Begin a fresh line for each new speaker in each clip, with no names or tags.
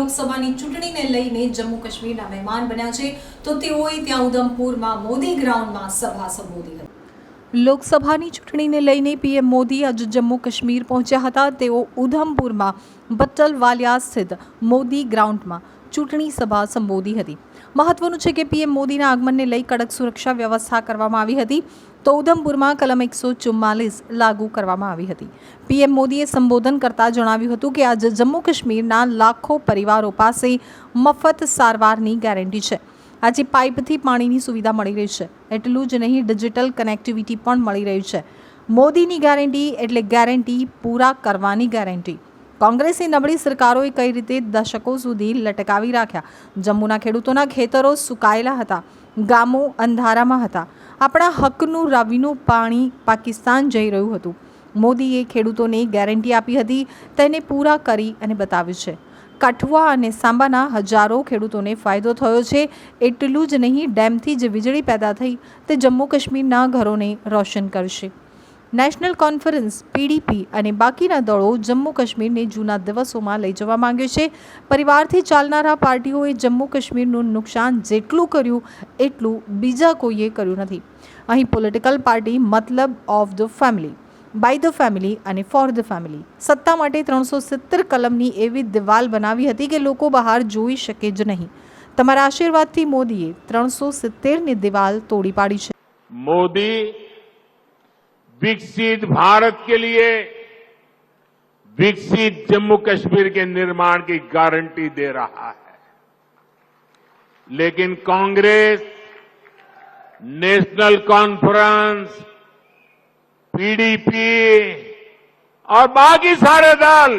લોકસભાની ચૂંટણીને લઈને જમ્મુ કાશ્મીરના મહેમાન બન્યા છે તો તેઓએ ત્યાં ઉધમપુરમાં મોદી ગ્રાઉન્ડમાં સભા સંબોધી હતી। લોકસભાની ચૂંટણીને લઈને પીએમ મોદી આજે જમ્મુ કાશ્મીર પહોંચ્યા હતા। તેઓ ઉધમપુરમાં બટ્ટલવાલિયા સ્થિત મોદી ગ્રાઉન્ડમાં ચૂંટણી સભા સંબોધી હતી। મહત્વનું છે કે પીએમ મોદીના આગમનને લઈ કડક સુરક્ષા વ્યવસ્થા કરવામાં આવી હતી તો ઉધમપુરમાં કલમ 144 લાગુ કરવામાં આવી હતી। પીએમ મોદીએ સંબોધન કરતા જણાવ્યું હતું કે આજે જમ્મુ કાશ્મીરના લાખો પરિવારો પાસે મફત સારવારની ગેરંટી છે। આજે પાઇપથી પાણીની સુવિધા મળી રહી છે। એટલું જ નહીં, ડિજિટલ કનેક્ટિવિટી પણ મળી રહી છે। મોદીની ગેરંટી એટલે ગેરંટી પૂરા કરવાની ગેરંટી। કોંગ્રેસની નબળી સરકારોએ કઈ રીતે દશકો સુધી લટકાવી રાખ્યા। જમ્મુના ખેડૂતોના ખેતરો સુકાયેલા હતા, ગામો અંધારામાં હતા, આપણા હકનું રાવીનું પાણી પાકિસ્તાન જઈ રહ્યું હતું। મોદીએ ખેડૂતોને ગેરંટી આપી હતી, તેને પૂરા કરી અને બતાવ્યું છે। કઠુઆ અને સાંબાના હજારો ખેડૂતોને ફાયદો થયો છે। એટલું જ નહીં, ડેમથી જે વીજળી પેદા થઈ તે જમ્મુ કાશ્મીરના ઘરોને રોશન કરશે। નેશનલ કોન્ફરન્સ, પીડીપી અને બાકીના દળો જમ્મુ કાશ્મીરને જૂના દિવસોમાં લઈ જવા માંગે છે। પરિવારથી ચાલનારા પાર્ટીઓએ જમ્મુ કાશ્મીરનું નુકસાન જેટલું કર્યું એટલું બીજા કોઈએ કર્યું નથી। અહીં પોલિટિકલ પાર્ટી મતલબ of the family, by the family અને ફોર ધ ફેમિલી। સત્તા માટે 370 કલમની એવી દિવાલ બનાવી હતી કે લોકો બહાર જોઈ શકે જ નહીં। તમારા આશીર્વાદથી મોદીએ 370ની દિવાલ તોડી પાડી છે।
मोदी विकसित भारत के लिए विकसित जम्मू कश्मीर के निर्माण की गारंटी दे रहा है, लेकिन कांग्रेस, नेशनल कॉन्फ्रेंस, पीडीपी और बाकी सारे दल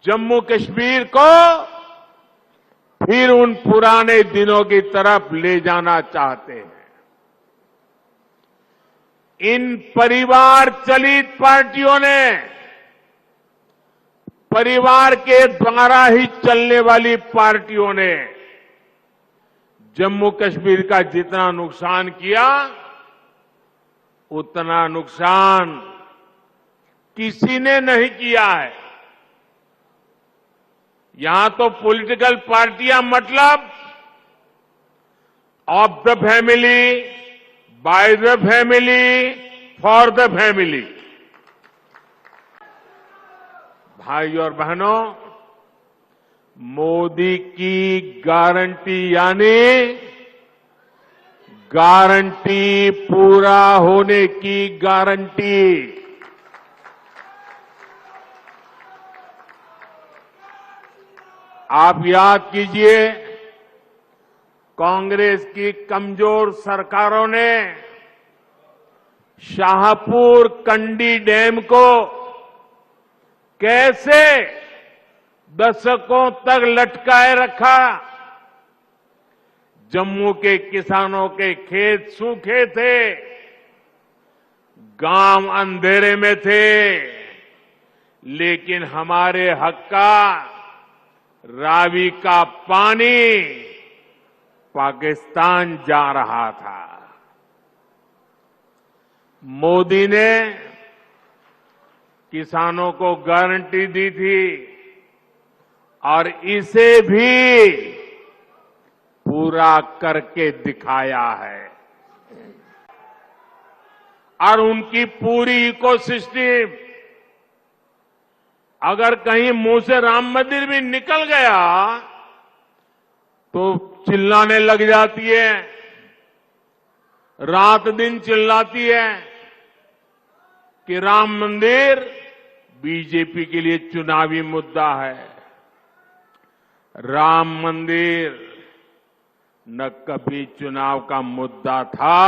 जम्मू कश्मीर को फिर उन पुराने दिनों की तरफ ले जाना चाहते हैं। इन परिवार चलित पार्टियों ने, परिवार के द्वारा ही चलने वाली पार्टियों ने जम्मू कश्मीर का जितना नुकसान किया, उतना नुकसान किसी ने नहीं किया है। यहां तो पॉलिटिकल पार्टियां मतलब of the family, by the family, for the family. भाई और बहनों, मोदी की गारंटी यानी गारंटी पूरा होने की गारंटी। आप याद कीजिए, कांग्रेस की कमजोर सरकारों ने शाहपुर कंडी डैम को कैसे दशकों तक लटकाए रखा। जम्मू के किसानों के खेत सूखे थे, गांव अंधेरे में थे, लेकिन हमारे हक का रावी का पानी पाकिस्तान जा रहा था। मोदी ने किसानों को गारंटी दी थी और इसे भी पूरा करके दिखाया है। और उनकी पूरी इकोसिस्टम, अगर कहीं मुंह से राम मंदिर भी निकल गया तो चिल्लाने लग जाती है, रात दिन चिल्लाती है कि राम मंदिर बीजेपी के लिए चुनावी मुद्दा है। राम मंदिर न कभी चुनाव का मुद्दा था,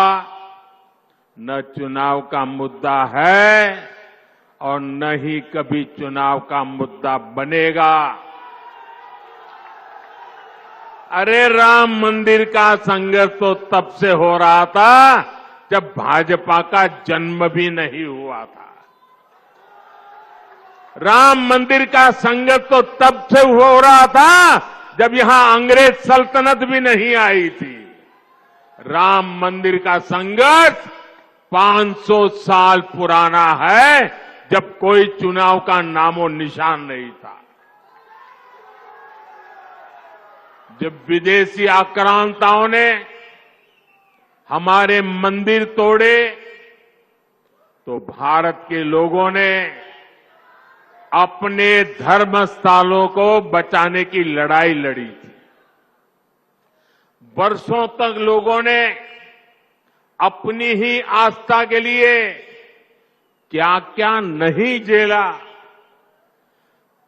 न चुनाव का मुद्दा है और न ही कभी चुनाव का मुद्दा बनेगा। अरे राम मंदिर का संघर्ष तो तब से हो रहा था जब भाजपा का जन्म भी नहीं हुआ था। राम मंदिर का संघर्ष तो तब से हो रहा था जब यहां अंग्रेज सल्तनत भी नहीं आई थी। राम मंदिर का संघर्ष 500 साल पुराना है, जब कोई चुनाव का नामो निशान नहीं था। जब विदेशी आक्रांताओं ने हमारे मंदिर तोड़े तो भारत के लोगों ने अपने धर्म स्थलों को बचाने की लड़ाई लड़ी थी। वर्षों तक लोगों ने अपनी ही आस्था के लिए क्या क्या नहीं झेला।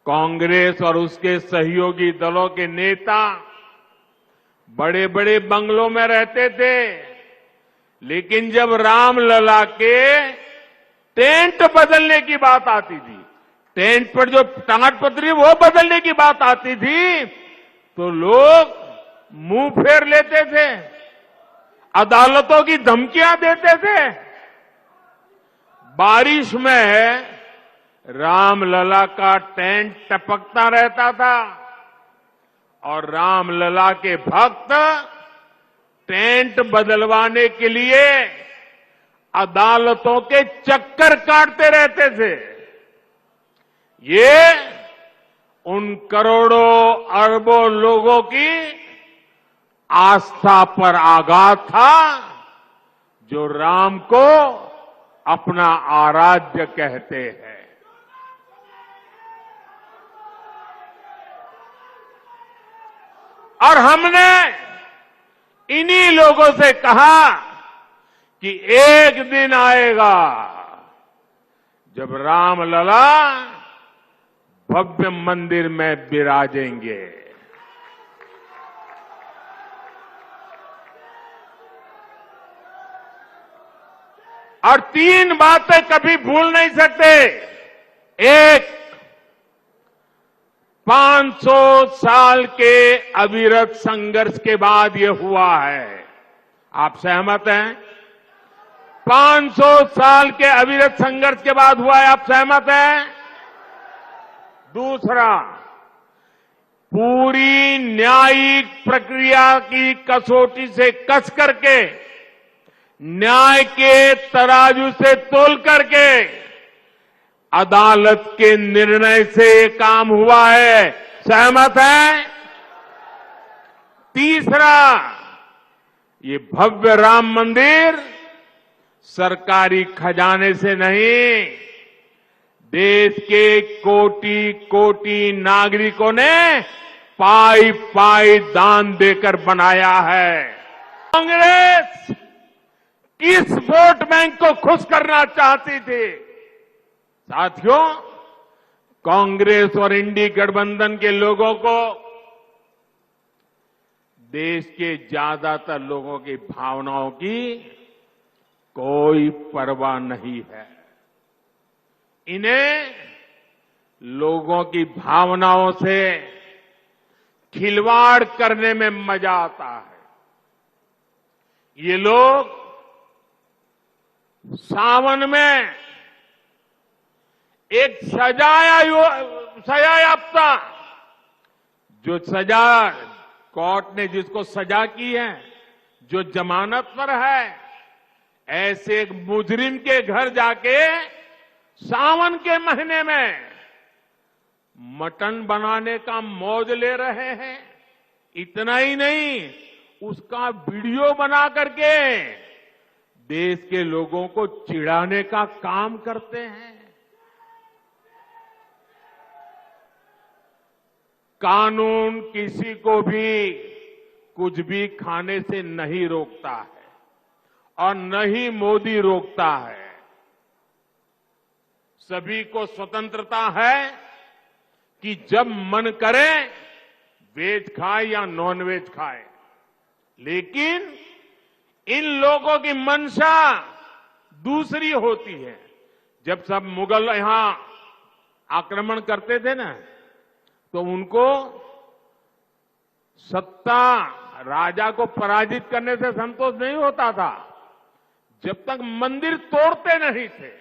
कांग्रेस और उसके सहयोगी दलों के नेता बड़े बड़े बंगलों में रहते थे, लेकिन जब रामलला के टेंट बदलने की बात आती थी, टेंट पर जो टाट पतरी वो बदलने की बात आती थी, तो लोग मुंह फेर लेते थे, अदालतों की धमकियां देते थे। बारिश में रामलला का टेंट टपकता रहता था और रामलला के भक्त टेंट बदलवाने के लिए अदालतों के चक्कर काटते रहते थे। ये उन करोड़ों अरबों लोगों की आस्था पर आघात था जो राम को अपना आराध्य कहते हैं। और हमने इन्हीं लोगों से कहा कि एक दिन आएगा जब रामलला भव्य मंदिर में विराजेंगे। और तीन बातें कभी भूल नहीं सकते। एक, 500 साल के अविरत संघर्ष के बाद ये हुआ है। आप सहमत हैं? 500 साल के अविरत संघर्ष के बाद हुआ है। आप सहमत हैं? दूसरा, पूरी न्यायिक प्रक्रिया की कसौटी से कस करके, न्याय के तराजू से तोल करके अदालत के निर्णय से काम हुआ है। सहमत है? तीसरा, ये भव्य राम मंदिर सरकारी खजाने से नहीं, देश के कोटि कोटि नागरिकों ने पाई पाई दान देकर बनाया है। कांग्रेस किस वोट बैंक को खुश करना चाहती थी? साथियों, कांग्रेस और इंडी गठबंधन के लोगों को देश के ज्यादातर लोगों की भावनाओं की कोई परवाह नहीं है। इन्हें लोगों की भावनाओं से खिलवाड़ करने में मजा आता है। ये लोग सावन में एक सजायाफ्ता, जो सजा कोर्ट ने जिसको सजा की है, जो जमानत पर है, ऐसे एक मुजरिम के घर जाके सावन के महीने में मटन बनाने का मौज ले रहे हैं। इतना ही नहीं, उसका वीडियो बना करके देश के लोगों को चिढ़ाने का काम करते हैं। कानून किसी को भी कुछ भी खाने से नहीं रोकता है और न ही मोदी रोकता है। सभी को स्वतंत्रता है कि जब मन करे वेज खाए या नॉन वेज खाए, लेकिन इन लोगों की मंशा दूसरी होती है। जब सब मुगल यहां आक्रमण करते थे ना, तो उनको सत्ता, राजा को पराजित करने से संतोष नहीं होता था। जब तक मंदिर तोड़ते नहीं थे,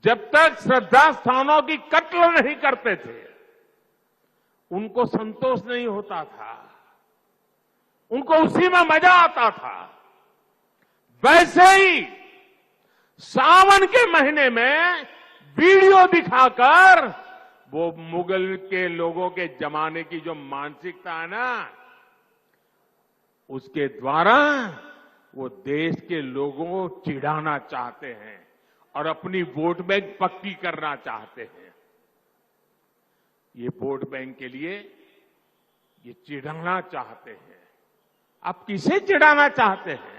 जब तक श्रद्धा स्थानों की कत्ल नहीं करते थे, उनको संतोष नहीं होता था। उनको उसी में मजा आता था। वैसे ही सावन के महीने में वीडियो दिखाकर वो मुगल के लोगों के जमाने की जो मानसिकता है ना, उसके द्वारा वो देश के लोगों को चिढ़ाना चाहते हैं और अपनी वोट बैंक पक्की करना चाहते हैं। ये वोट बैंक के लिए ये चिढ़ाना चाहते हैं। आप किसे चिढ़ाना चाहते हैं?